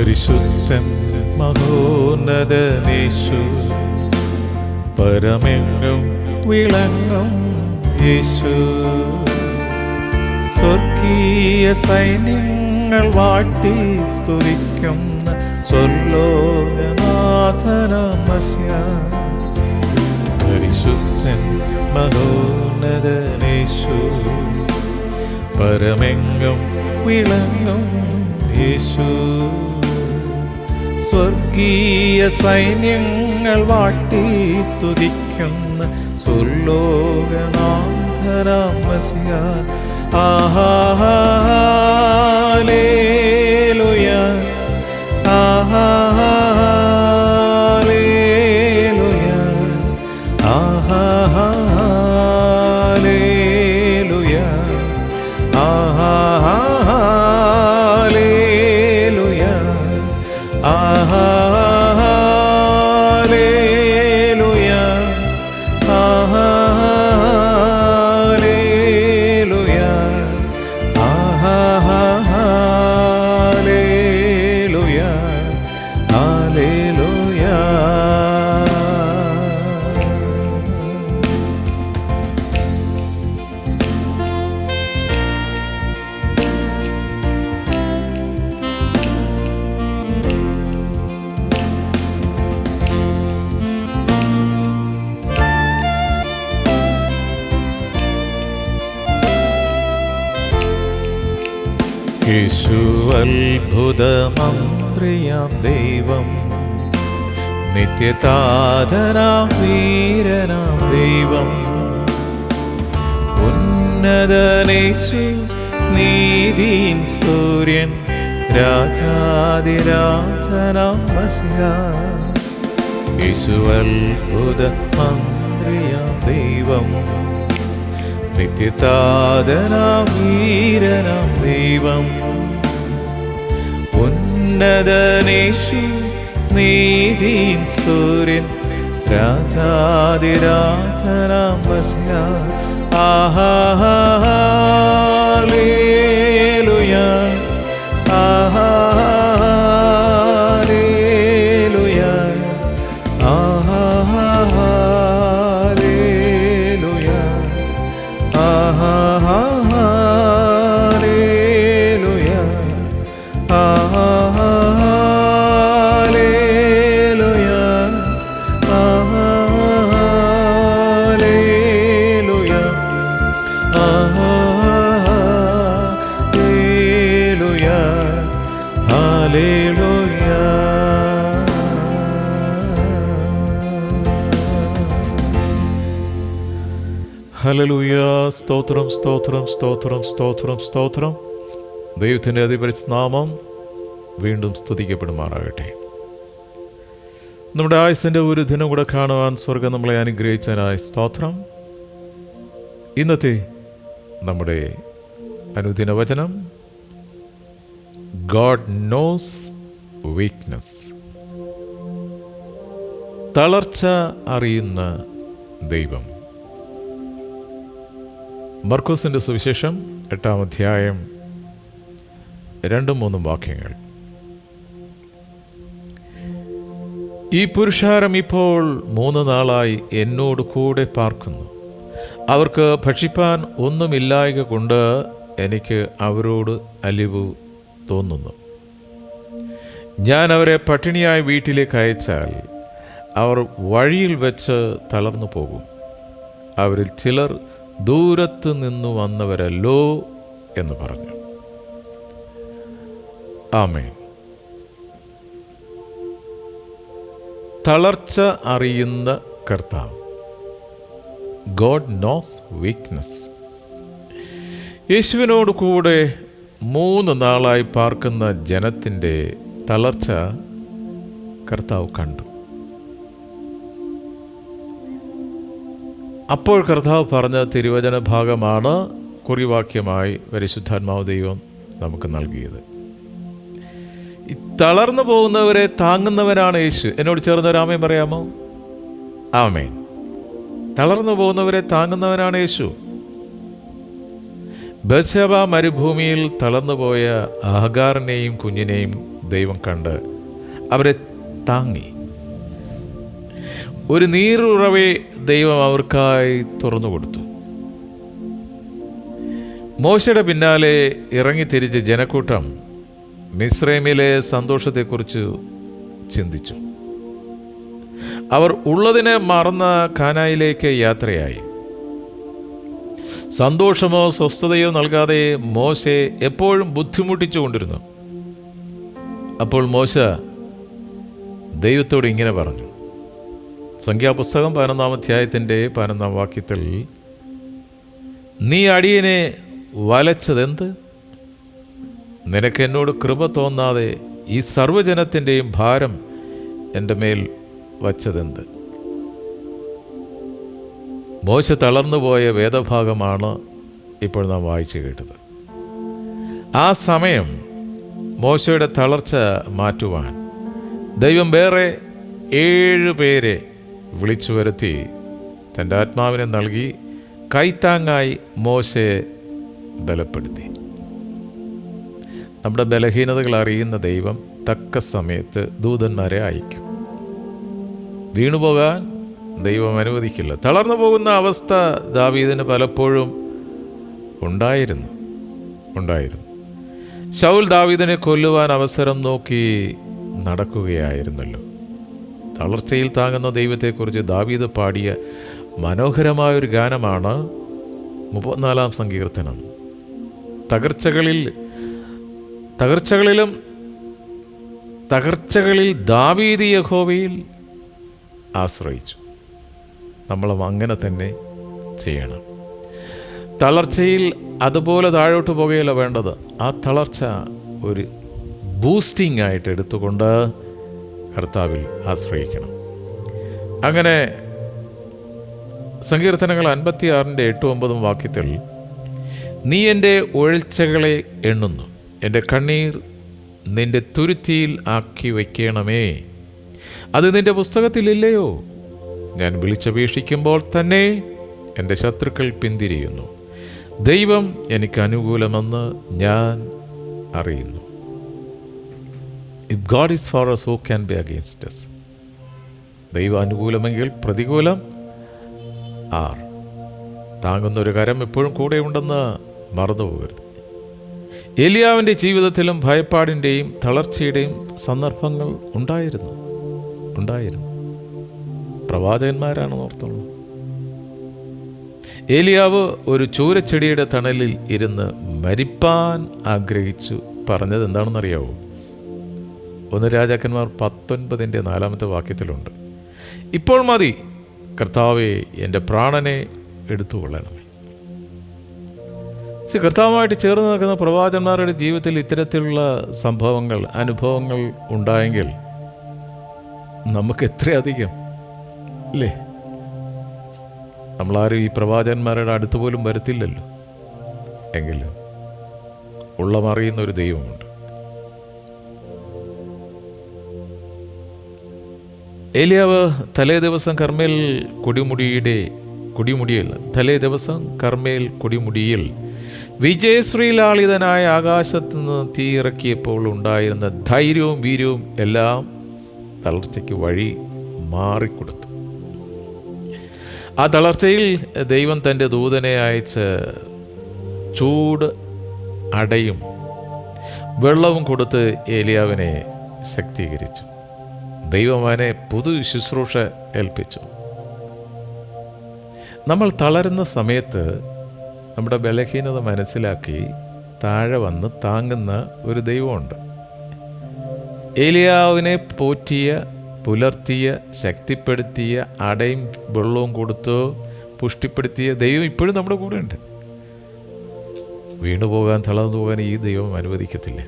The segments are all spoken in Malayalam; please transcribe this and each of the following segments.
പരിശുദ്ധൻ മഹോന്നതനേശു, പരമെങ്ങും വിളങ്ങും യേശു. സ്വർഗീയ സൈന്യങ്ങൾ വാഴ്ത്തി സ്തുതിക്കുന്ന സ്വർലോകനാഥനമസ്യ. പരിശുദ്ധൻ മഹോന്നതനേശു, പരമെങ്ങും വിളങ്ങും യേശു. സ്വർഗീയ സൈന്യങ്ങൾ വാഴ്ത്തി സ്തുതിക്കുന്ന സ്വർലോകനാഥനമസ്യ. ഹല്ലേലൂയ, ഹല്ലേലൂയ, ഹല്ലേലൂയ, ഹല്ലേലൂയ, ഹല്ലേലൂയ, ഹല്ലേലൂയ, ഹല്ലേലൂയ, ഹല്ലേലൂയ. യേശു അത്ഭുതമന്ത്രിയാം ദൈവം, നിത്യതാതനാം വീരനാം ദൈവം. ഉന്നതനേശു നീതിൻ സൂര്യൻ, രാജാതിരാജനാം മസിഹ. യേശു അത്ഭുതമന്ത്രിയാം ദൈവം, നിത്യതാതനാം വീരനാം ദൈവം. ഉന്നതനേശു നീതിൻ സൂര്യൻ, രാജാതിരാജനാം മസിഹ. ഹല്ലേലൂയ, ഹല്ലേലൂയ, ഹല്ലേലൂയ, ഹല്ലേലൂയ, ഹല്ലേലൂയ, ഹല്ലേലൂയ, ഹല്ലേലൂയ, ഹല്ലേലൂയ. സ്തോത്രം, സ്തോത്രം, സ്തോത്രം, സ്തോത്രം, സ്തോത്രം. ദൈവത്തിൻ്റെ അതിപരിനാമം വീണ്ടും സ്തുതിക്കപ്പെടുമാറാകട്ടെ. നമ്മുടെ ആയുസിൻ്റെ ഒരു ദിനം കൂടെ കാണുവാൻ സ്വർഗം നമ്മളെ അനുഗ്രഹിച്ചതിനായി സ്തോത്രം. ഇന്നത്തെ നമ്മുടെ അനുദിന വചനം, ഗോഡ് നോസ് വീക്ക്നെസ്. തളർച്ച അറിയുന്ന ദൈവം. മർക്കോസിൻ്റെ സുവിശേഷം 8-ാം അധ്യായം 2-3 വാക്യങ്ങൾ. ഈ പുരുഷാരം ഇപ്പോൾ 3 നാളായി എന്നോട് കൂടെ പാർക്കുന്നു. അവർക്ക് ഭക്ഷിപ്പാൻ ഒന്നുമില്ലായ്ക കൊണ്ട് എനിക്ക് അവരോട് അലിവ് തോന്നുന്നു. ഞാൻ അവരെ പട്ടിണിയായി വീട്ടിലേക്ക് അയച്ചാൽ അവർ വഴിയിൽ വെച്ച് തളർന്നു പോകും. അവരിൽ ചിലർ ദൂരത്ത് നിന്നു വന്നവരല്ലോ എന്ന് പറഞ്ഞു. ആമേൻ. തളർച്ച അറിയുന്ന കർത്താവ്. God nose weakness. യേശുവിനോട് കൂടെ 3 നാളായി പാർക്കുന്ന ജനത്തിൻ്റെ തളർച്ച കർത്താവ് കണ്ടു. അപ്പോൾ കർത്താവ് പറഞ്ഞ തിരുവചന ഭാഗമാണ് കുറിവാക്യമായി പരിശുദ്ധാത്മാവ് ദൈവം നമുക്ക് നൽകിയത്. ഈ തളർന്നു പോകുന്നവരെ താങ്ങുന്നവനാണ് യേശു. എന്നോട് ചേർന്ന് ആമേൻ പറയാമോ? ആമേൻ. തളർന്നു പോകുന്നവരെ താങ്ങുന്നവനാണ് യേശു. ബത്ശേബ മരുഭൂമിയിൽ തളർന്നുപോയ ആഗാറിനെയും കുഞ്ഞിനെയും ദൈവം കണ്ട് അവരെ താങ്ങി. ഒരു നീരുറവെ ദൈവം അവർക്കായി തുറന്നു കൊടുത്തു. മോശയുടെ പിന്നാലെ ഇറങ്ങിത്തിരിച്ച് ജനക്കൂട്ടം മിസ്രൈമിലെ സന്തോഷത്തെക്കുറിച്ച് ചിന്തിച്ചു. അവർ ഉള്ളതിനെ മറന്ന കാനായിലേക്ക് യാത്രയായി. സന്തോഷമോ സ്വസ്ഥതയോ നൽകാതെ മോശെ എപ്പോഴും ബുദ്ധിമുട്ടിച്ചു കൊണ്ടിരുന്നു. അപ്പോൾ മോശ ദൈവത്തോട് ഇങ്ങനെ പറഞ്ഞു. സംഖ്യാപുസ്തകം 11-ാം അധ്യായത്തിൻ്റെ 11-ാം വാക്യത്തിൽ, നീ അടിയനെ വലച്ചതെന്ത്? നിനക്ക് എന്നോട് കൃപ തോന്നാതെ ഈ സർവ്വജനത്തിൻ്റെയും ഭാരം എൻ്റെ മേൽ വച്ചതെന്ത്? മോശ തളർന്നുപോയ വേദഭാഗമാണ് ഇപ്പോൾ നാം വായിച്ചു കേട്ടത്. ആ സമയം മോശയുടെ തളർച്ച മാറ്റുവാൻ ദൈവം വേറെ 7 പേരെ വിളിച്ചു വരുത്തി തൻ്റെ ആത്മാവിനെ നൽകി കൈത്താങ്ങായി മോശയെ ബലപ്പെടുത്തി. നമ്മുടെ ബലഹീനതകൾ അറിയുന്ന ദൈവം തക്ക സമയത്ത് ദൂതന്മാരെ അയക്കും. വീണുപോകാൻ ദൈവം അനുവദിക്കില്ല. തളർന്നു പോകുന്ന അവസ്ഥ ദാവീദിന് പലപ്പോഴും ഉണ്ടായിരുന്നു. ശൗൽ ദാവീദിനെ കൊല്ലുവാൻ അവസരം നോക്കി നടക്കുകയായിരുന്നല്ലോ. തളർച്ചയിൽ താങ്ങുന്ന ദൈവത്തെക്കുറിച്ച് ദാവീദ് പാടിയ മനോഹരമായൊരു ഗാനമാണ് 34-ാം സങ്കീർത്തനം. തകർച്ചകളിൽ ദാവീദ് യഹോവയിൽ ആശ്രയിച്ചു. നമ്മളും അങ്ങനെ തന്നെ ചെയ്യണം. തളർച്ചയിൽ അതുപോലെ താഴോട്ട് പോകുകയല്ല വേണ്ടത്. ആ തളർച്ച ഒരു ബൂസ്റ്റിംഗ് ആയിട്ട് എടുത്തുകൊണ്ട് കർത്താവിൽ ആശ്രയിക്കണം. അങ്ങനെ സങ്കീർത്തനങ്ങൾ 56-ന്റെ 8-9 വാക്യത്തിൽ, നീ എൻ്റെ ഉഴൽച്ചകളെ എണ്ണുന്നു, എൻ്റെ കണ്ണീർ നിൻ്റെ തുരുത്തിയിൽ ആക്കി വയ്ക്കണമേ. അത് നിൻ്റെ പുസ്തകത്തിലില്ലയോ? ഞാൻ വിളിച്ചപേക്ഷിക്കുമ്പോൾ തന്നെ എൻ്റെ ശത്രുക്കൾ പിന്തിരിയുന്നു. ദൈവം എനിക്ക് അനുകൂലമെന്ന് ഞാൻ അറിയുന്നു. If God is for us, who can be against us? ദൈവം അനുകൂലമെങ്കിൽ പ്രതികൂലം ആർ? താങ്ങുന്നൊരു കരം എപ്പോഴും കൂടെ ഉണ്ടെന്ന് മറന്നു പോകരുത്. ഏലിയാവിൻ്റെ ജീവിതത്തിലും ഭയപ്പാടിൻ്റെയും തളർച്ചയുടെയും സന്ദർഭങ്ങൾ ഉണ്ടായിരുന്നു. പ്രവാചകന്മാരാണ് ഓർത്തുള്ളത്. ഏലിയാവ് ഒരു ചൂരച്ചെടിയുടെ തണലിൽ ഇരുന്ന് മരിപ്പാൻ ആഗ്രഹിച്ചു. പറഞ്ഞത് എന്താണെന്നറിയാവോ? 1 രാജാക്കന്മാർ 19-ന്റെ 4-ാമത്തെ വാക്യത്തിലുണ്ട്, ഇപ്പോൾ മതി കർത്താവേ, എൻ്റെ പ്രാണനെ എടുത്തുകൊള്ളണമേ. കർത്താവുമായിട്ട് ചേർന്ന് നിൽക്കുന്ന പ്രവാചകന്മാരുടെ ജീവിതത്തിൽ ഇത്തരത്തിലുള്ള സംഭവങ്ങൾ, അനുഭവങ്ങൾ ഉണ്ടായെങ്കിൽ നമുക്ക് എത്രയധികം അല്ലേ? നമ്മളാരും ഈ പ്രവാചകന്മാരുടെ അടുത്ത് പോലും വരത്തില്ലല്ലോ. എങ്കിലും ഉള്ളമറിയുന്ന ഒരു ദൈവമുണ്ട്. ഏലിയാവ് തലേ ദിവസം കർമ്മേൽ കൊടിമുടിയിൽ വിജയശ്രീലാളിതനായ ആകാശത്ത് നിന്ന് തീ ഇറക്കിയപ്പോൾ ഉണ്ടായിരുന്ന ധൈര്യവും വീര്യവും എല്ലാം തളർച്ചയ്ക്ക് വഴി മാറിക്കൊടുത്തു. ആ തളർച്ചയിൽ ദൈവം തൻ്റെ ദൂതനെ അയച്ച് ചൂട് അടയും വെള്ളവും കൊടുത്ത് ഏലിയാവിനെ ശക്തീകരിച്ചു. ദൈവം അവനെ പുതു ശുശ്രൂഷ ഏൽപ്പിച്ചു. നമ്മൾ തളരുന്ന സമയത്ത് നമ്മുടെ ബലഹീനത മനസ്സിലാക്കി താഴെ വന്ന് താങ്ങുന്ന ഒരു ദൈവമുണ്ട്. ഏലിയാവിനെ പോറ്റിയ, പുലർത്തിയ, ശക്തിപ്പെടുത്തിയ, അടയും വെള്ളവും കൊടുത്ത് പുഷ്ടിപ്പെടുത്തിയ ദൈവം ഇപ്പോഴും നമ്മുടെ കൂടെ ഉണ്ട്. വീണുപോകാൻ, തളർന്നു പോകാൻ ഈ ദൈവം അനുവദിക്കത്തില്ല.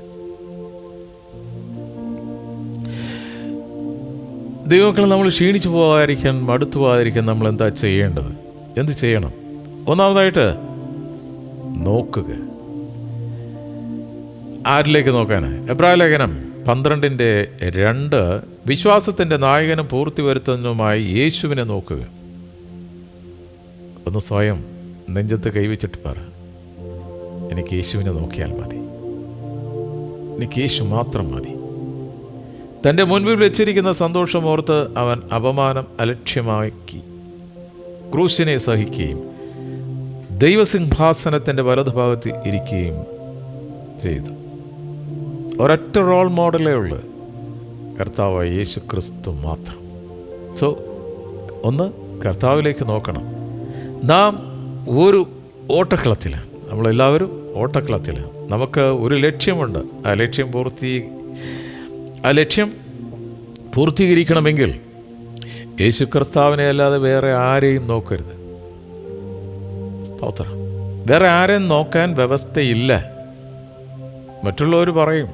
ദൈവമക്കളെ, നമ്മൾ ക്ഷീണിച്ചു പോകാതിരിക്കാൻ, മടുത്തു പോകാതിരിക്കാൻ നമ്മൾ എന്താ ചെയ്യേണ്ടത്? എന്ത് ചെയ്യണം? ഒന്നാമതായിട്ട് നോക്കുക. ആരിലേക്ക് നോക്കാൻ? എബ്രായ ലേഖനം 12:2 വിശ്വാസത്തിൻ്റെ നായകനും പൂർത്തി വരുത്തുന്നതുമായി യേശുവിനെ നോക്കുക. ഒന്ന് സ്വയം നെഞ്ചത്ത് കൈവച്ചിട്ട് പറ, എനിക്ക് യേശുവിനെ നോക്കിയാൽ മതി, എനിക്ക് യേശു മാത്രം മതി. തൻ്റെ മുൻപിൽ വെച്ചിരിക്കുന്ന സന്തോഷം ഓർത്ത് അവൻ അപമാനം അലക്ഷ്യമാക്കി ക്രൂശിനെ സഹിക്കുകയും ദൈവസിംഹാസനത്തിൻ്റെ വലതുഭാഗത്ത് ഇരിക്കുകയും ചെയ്തു. ഒരൊറ്റ റോൾ മോഡലേ ഉള്ളൂ, കർത്താവായ യേശു ക്രിസ്തു മാത്രം. സോ ഒന്ന് കർത്താവിലേക്ക് നോക്കണം. നാം ഒരു ഓട്ടക്കളത്തിലാണ്, നമ്മളെല്ലാവരും ഓട്ടക്കളത്തിലാണ്. നമുക്ക് ഒരു ലക്ഷ്യമുണ്ട്. ആ ലക്ഷ്യം പൂർത്തീകരിക്കണമെങ്കിൽ യേശു കർത്താവിനെ അല്ലാതെ വേറെ ആരെയും നോക്കരുത്. സ്തോത്രം. വേറെ ആരെയും നോക്കാൻ വ്യവസ്ഥയില്ല. മറ്റുള്ളവർ പറയും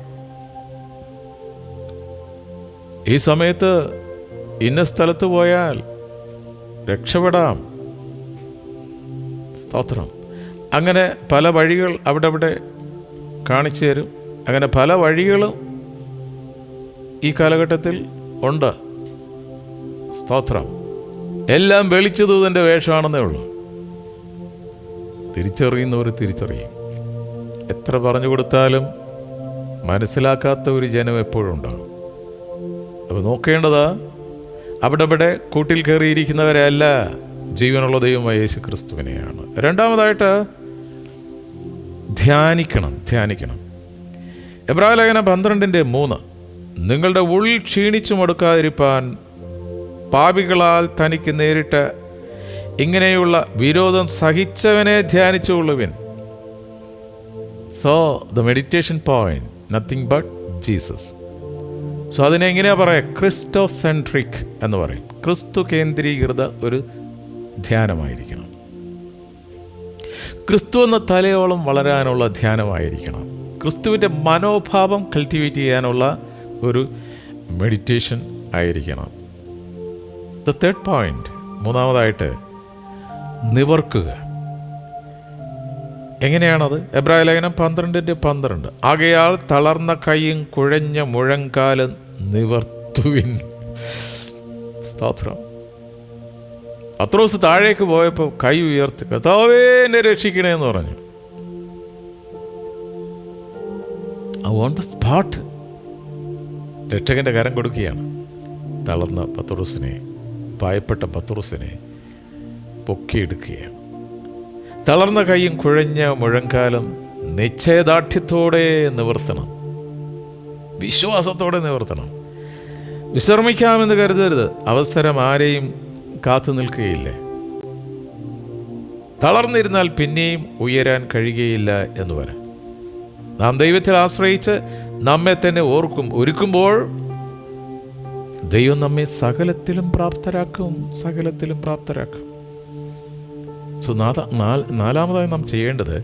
ഈ സമയത്ത് ഇന്ന സ്ഥലത്ത് പോയാൽ രക്ഷപ്പെടാം. സ്തോത്രം. അങ്ങനെ പല വഴികൾ അവിടെ കാണിച്ചു തരും. അങ്ങനെ പല വഴികളും ഈ കാലഘട്ടത്തിൽ ഉണ്ട്. സ്തോത്രം. എല്ലാം വെളിച്ചതൂതൻ്റെ വേഷമാണെന്നേ ഉള്ളൂ. തിരിച്ചറിയുന്നവർ തിരിച്ചറിയും. എത്ര പറഞ്ഞു കൊടുത്താലും മനസ്സിലാക്കാത്ത ഒരു ജനം എപ്പോഴും ഉണ്ടാകും. അപ്പോൾ നോക്കേണ്ടത് അവിടെ കൂട്ടിൽ കയറിയിരിക്കുന്നവരെ അല്ല, ജീവനുള്ള ദൈവമായ യേശു ക്രിസ്തുവിനെയാണ്. രണ്ടാമതായിട്ട് ധ്യാനിക്കണം. എബ്രായലേഖനം 12:3 നിങ്ങളുടെ ഉള്ളിൽ ക്ഷീണിച്ചു മടുക്കാതിരിപ്പാൻ പാപികളാൽ തനിക്ക് നേരിട്ട് ഇങ്ങനെയുള്ള വിരോധം സഹിച്ചവനെ ധ്യാനിച്ചുകൊള്ളുവിൻ. So the meditation point nothing but Jesus. So അതിനെ എങ്ങനെയാ പറയുക? ക്രിസ്റ്റോസെൻട്രിക് എന്ന് പറയും. ക്രിസ്തു കേന്ദ്രീകൃത ഒരു ധ്യാനമായിരിക്കണം. ക്രിസ്തു എന്ന തലയോളം വളരാനുള്ള ധ്യാനമായിരിക്കണം. ക്രിസ്തുവിൻ്റെ മനോഭാവം കൾട്ടിവേറ്റ് ചെയ്യാനുള്ള ഒരു മെഡിറ്റേഷൻ ആയിരിക്കണം. ദ തേർഡ് പോയിന്റ്, മൂന്നാമതായിട്ട് നിവർക്കുക. എങ്ങനെയാണത്? എബ്രായലേഖനം 12:12 ആകയാൽ തളർന്ന കൈയും കുഴഞ്ഞ മുഴങ്കാലും നിവർത്തുവിൻ. സ്തോത്രം. പത്രോസ് താഴേക്ക് പോയപ്പോൾ കൈ ഉയർത്തി കർത്താവേ എന്നെ രക്ഷിക്കണേ എന്ന് പറഞ്ഞു. ഓൺ ദ സ്പോട്ട് രക്ഷകൻ്റെ കരം കൊടുക്കുകയാണ്. തളർന്ന പത്രോസിനെ, ഭയപ്പെട്ട പത്രോസിനെ പൊക്കിയെടുക്കുകയാണ്. തളർന്ന കൈയും കുഴഞ്ഞ മുഴങ്കാലും നിശ്ചയദാർഢ്യത്തോടെ നിവർത്തണം, വിശ്വാസത്തോടെ നിവർത്തണം. വിശ്രമിക്കാമെന്ന് കരുതരുത്. അവസരം ആരെയും കാത്തു നിൽക്കുകയില്ല. തളർന്നിരുന്നാൽ പിന്നെയും ഉയരാൻ കഴിയുകയില്ല എന്ന് വരാം. നാം ദൈവത്തിൽ ആശ്രയിച്ച് നമ്മെ തന്നെ ഒരുക്കുമ്പോൾ ദൈവം നമ്മെ സകലത്തിലും പ്രാപ്തരാക്കും. സോ നാലാമതായി നാം ചെയ്യേണ്ടത്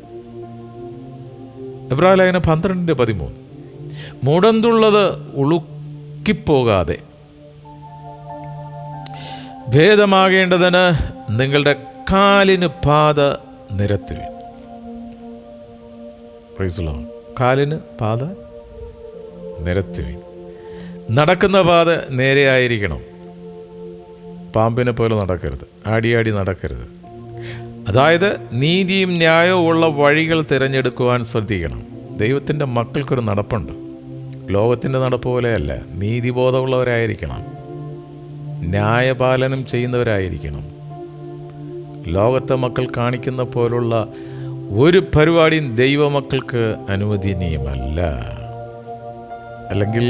എബ്രായലേഖനം 12:13 മുടന്തുള്ളത് ഉളുക്കിപ്പോകാതെ ഭേദമാകേണ്ടതിന് നിങ്ങളുടെ കാലിന് പാത നിരത്തുവിൻ. കാലിന് പാത നിരത്തുവിൻ. നടക്കുന്ന പാത നേരെയായിരിക്കണം. പാമ്പിനെ പോലെ നടക്കരുത്, ആടിയാടി നടക്കരുത്. അതായത് നീതിയും ന്യായവും ഉള്ള വഴികൾ തിരഞ്ഞെടുക്കുവാൻ ശ്രദ്ധിക്കണം. ദൈവത്തിൻ്റെ മക്കൾക്കൊരു നടപ്പുണ്ട്. ലോകത്തിൻ്റെ നടപ്പ് പോലെയല്ല. നീതിബോധമുള്ളവരായിരിക്കണം, ന്യായപാലനം ചെയ്യുന്നവരായിരിക്കണം. ലോകത്തെ മക്കൾ കാണിക്കുന്ന പോലുള്ള ഒരു പരിപാടിയും ദൈവമക്കൾക്ക് അനുവദനീയമല്ല. അല്ലെങ്കിൽ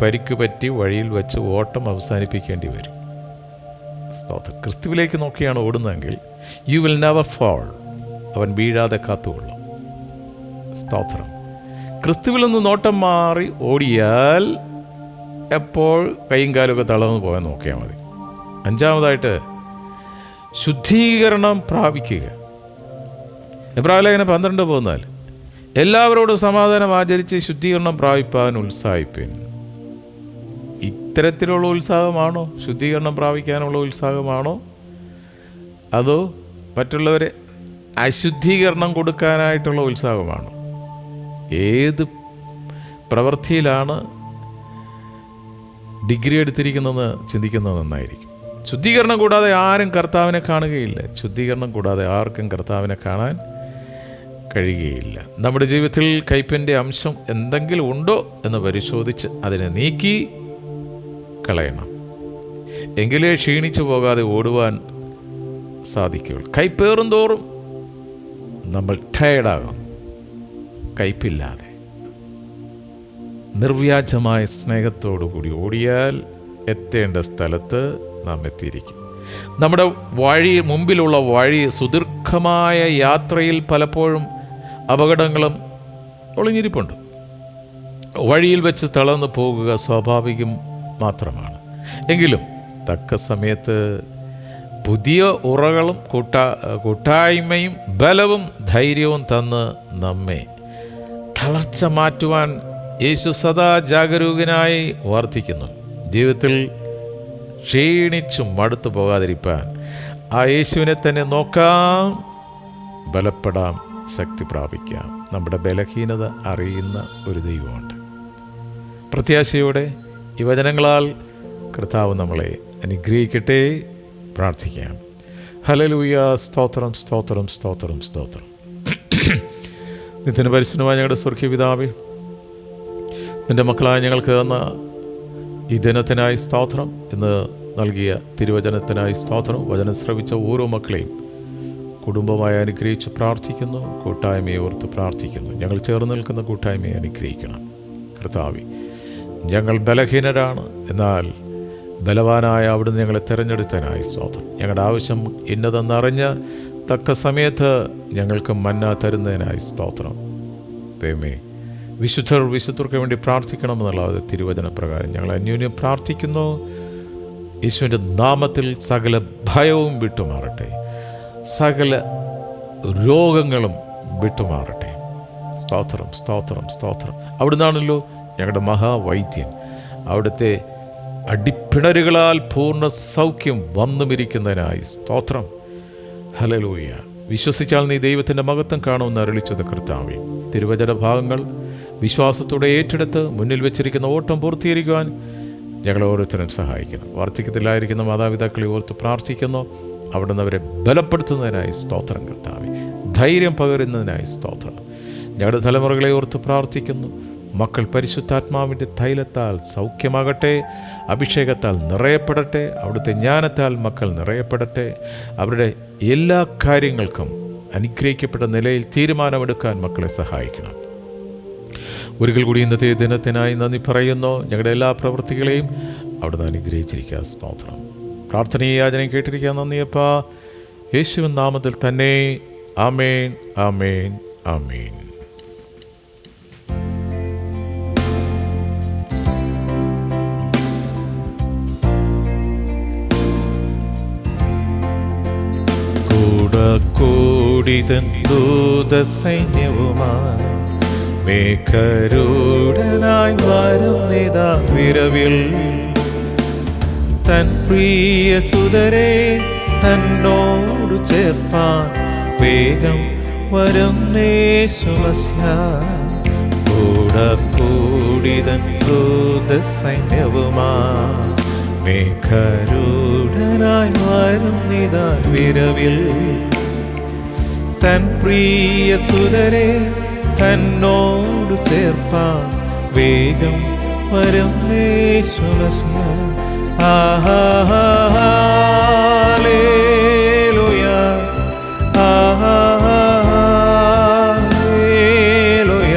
പരിക്ക് പറ്റി വഴിയിൽ വെച്ച് ഓട്ടം അവസാനിപ്പിക്കേണ്ടി വരും. സ്തോത്രം. ക്രിസ്തുവിലേക്ക് നോക്കിയാണ് ഓടുന്നതെങ്കിൽ യു വിൽ നെവർ ഫോൾ. അവൻ വീഴാതെ കാത്തുകൊള്ളും. സ്തോത്രം. ക്രിസ്തുവിൽ നിന്ന് നോട്ടം മാറി ഓടിയാൽ എപ്പോൾ കൈയും കാലൊക്കെ തളർന്നു പോകാൻ നോക്കിയാൽ മതി. അഞ്ചാമതായിട്ട് ശുദ്ധീകരണം പ്രാപിക്കുക. എബ്രായലേഖനം 12:14 എല്ലാവരോടും സമാധാനം ആചരിച്ച് ശുദ്ധീകരണം പ്രാപിപ്പാൻ ഉത്സാഹിപ്പിൻ. ഇത്തരത്തിലുള്ള ഉത്സാഹമാണോ? ശുദ്ധീകരണം പ്രാപിക്കാനുള്ള ഉത്സാഹമാണോ? അതോ മറ്റുള്ളവരെ അശുദ്ധീകരണം കൊടുക്കാനായിട്ടുള്ള ഉത്സാഹമാണോ? ഏത് പ്രവൃത്തിയിലാണ് ഡിഗ്രി എടുത്തിരിക്കുന്നതെന്ന് ചിന്തിക്കുന്നത് നന്നായിരിക്കും. ശുദ്ധീകരണം കൂടാതെ ആരും കർത്താവിനെ കാണുകയില്ല. ശുദ്ധീകരണം കൂടാതെ ആർക്കും കർത്താവിനെ കാണാൻ കഴിയുകയില്ല. നമ്മുടെ ജീവിതത്തിൽ കയ്പിൻ്റെ അംശം എന്തെങ്കിലും ഉണ്ടോ എന്ന് പരിശോധിച്ച് അതിനെ നീക്കി കളയണം. എങ്കിലേ ക്ഷീണിച്ചു പോകാതെ ഓടുവാൻ സാധിക്കുകയുള്ളൂ. കൈപ്പേറും തോറും നമ്മൾ ടയർഡാകും. കയ്പില്ലാതെ നിർവ്യാജമായ സ്നേഹത്തോടുകൂടി ഓടിയാൽ എത്തേണ്ട സ്ഥലത്ത് നാം എത്തിയിരിക്കും. നമ്മുടെ മുമ്പിലുള്ള വഴി സുദീർഘമായ യാത്രയിൽ പലപ്പോഴും അപകടങ്ങളും ഒളിഞ്ഞിരിപ്പുണ്ട്. വഴിയിൽ വെച്ച് തളർന്നു പോകുക സ്വാഭാവികം മാത്രമാണ്. എങ്കിലും തക്ക സമയത്ത് പുതിയ ഉറകളും കൂട്ടായ്മയും ബലവും ധൈര്യവും തന്ന് നമ്മെ തളർച്ച മാറ്റുവാൻ യേശു സദാ ജാഗരൂകനായി വർത്തിക്കുന്നു. ജീവിതത്തിൽ ക്ഷീണിച്ചു മടുത്തു പോകാതിരിക്കാൻ ആ യേശുവിനെ തന്നെ നോക്കാം, ബലപ്പെടാം, ശക്തി പ്രാപിക്കാം. നമ്മുടെ ബലഹീനത അറിയുന്ന ഒരു ദൈവമുണ്ട്. പ്രത്യാശയോടെ ഈ വചനങ്ങളാൽ കർത്താവ് നമ്മളെ അനുഗ്രഹിക്കട്ടെ. പ്രാർത്ഥിക്കാം. ഹല്ലേലൂയ. സ്തോത്രം, സ്തോത്രം, സ്തോത്രം, സ്തോത്രം. നിത്യന് പരിശുദ്ധമായ ഞങ്ങളുടെ സ്വർഗീയ പിതാവേ, നിൻ്റെ മക്കളായ ഞങ്ങൾക്ക് തന്ന ഈ ദിനത്തിനായി സ്തോത്രം. ഇന്ന് നൽകിയ തിരുവചനത്തിനായി സ്തോത്രം. വചനം ശ്രവിച്ച ഓരോ മക്കളെയും കുടുംബമായി അനുഗ്രഹിച്ച് പ്രാർത്ഥിക്കുന്നു. കൂട്ടായ്മയെ ഓർത്ത് പ്രാർത്ഥിക്കുന്നു. ഞങ്ങൾ ചേർന്ന് നിൽക്കുന്ന കൂട്ടായ്മയെ അനുഗ്രഹിക്കണം കർത്താവേ. ഞങ്ങൾ ബലഹീനരാണ്, എന്നാൽ ബലവാനായ അവിടുന്ന് ഞങ്ങളെ തിരഞ്ഞെടുത്തതിനായി സ്തോത്രം. ഞങ്ങളുടെ ആവശ്യം ഇന്നതെന്നറിഞ്ഞ് തക്ക സമയത്ത് ഞങ്ങൾക്ക് മന്ന തരുന്നതിനായി സ്തോത്രം. ദൈവമേ, വിശുദ്ധർക്ക് വേണ്ടി പ്രാർത്ഥിക്കണമെന്നുള്ള തിരുവചന പ്രകാരം ഞങ്ങൾ അന്യോന്യം പ്രാർത്ഥിക്കുന്നു. യേശുവിൻ്റെ നാമത്തിൽ സകല ഭയവും വിട്ടുമാറട്ടെ, സകല രോഗങ്ങളും വിട്ടുമാറട്ടെ. സ്തോത്രം, സ്തോത്രം, സ്തോത്രം. അവിടുന്നാണല്ലോ ഞങ്ങളുടെ മഹാവൈദ്യൻ. അവിടുത്തെ അടിപ്പിണരുകളാൽ പൂർണ്ണ സൗഖ്യം വന്നുമിരിക്കുന്നതിനായി സ്തോത്രം. ഹല്ലേലൂയ. വിശ്വസിച്ചാൽ നീ ദൈവത്തിൻ്റെ മഹത്വം കാണുമെന്ന് അരുളിച്ചത് കർത്താവേ. തിരുവചന ഭാഗങ്ങൾ വിശ്വാസത്തോടെ ഏറ്റെടുത്ത് മുന്നിൽ വെച്ചിരിക്കുന്ന ഓട്ടം പൂർത്തീകരിക്കുവാൻ ഞങ്ങളെ ഓരോരുത്തരും സഹായിക്കണം. വാർദ്ധക്യത്തിലായിരിക്കുന്ന മാതാപിതാക്കളെ ഓർത്ത് പ്രാർത്ഥിക്കുന്നു. അവിടുന്ന് അവരെ ബലപ്പെടുത്തുന്നതിനായി സ്തോത്രം കർത്താവേ. ധൈര്യം പകരുന്നതിനായി സ്തോത്രം. ഞങ്ങളുടെ തലമുറകളെ ഓർത്ത് പ്രാർത്ഥിക്കുന്നു. മക്കൾ പരിശുദ്ധാത്മാവിൻ്റെ തൈലത്താൽ സൗഖ്യമാകട്ടെ, അഭിഷേകത്താൽ നിറയപ്പെടട്ടെ, അവിടുത്തെ ജ്ഞാനത്താൽ മക്കൾ നിറയപ്പെടട്ടെ. അവരുടെ എല്ലാ കാര്യങ്ങൾക്കും അനുഗ്രഹിക്കപ്പെട്ട നിലയിൽ തീരുമാനമെടുക്കാൻ മക്കളെ സഹായിക്കണം. ഒരിക്കൽ കൂടി ഇന്നത്തെ ദിനത്തിനായി നന്ദി പറയുന്നു. ഞങ്ങളുടെ എല്ലാ പ്രവൃത്തികളെയും അവിടുന്ന് അനുഗ്രഹിച്ചിരിക്കുക. സ്തോത്രം. പ്രാർത്ഥനയും യാചനയും കേട്ടിരിക്കുക. നന്ദിയപ്പാ. യേശുവിൻ നാമത്തിൽ തന്നെ. ആമേൻ, ആമേൻ, ആമേൻ. കൂടിതൻ ദൂതസൈന്യവുമായി മേഘരൂഢനായി വരുന്നിതാ വിരവിൽ. തൻ പ്രിയ സുതരെ തന്നോടു ചേർപ്പാൻ വേഗം വരുന്നേശുമസ്യാകൂടിതൻ ദൂതസൈന്യവുമായി മേഘരൂഢനായി വരുന്നിതാ വിരവിൽ. തൻ പ്രിയ സുതരെ തന്നോടു ചേർപ്പാൻ വേഗം വരുന്നേശുമസ്യ. Hallelujah, hallelujah,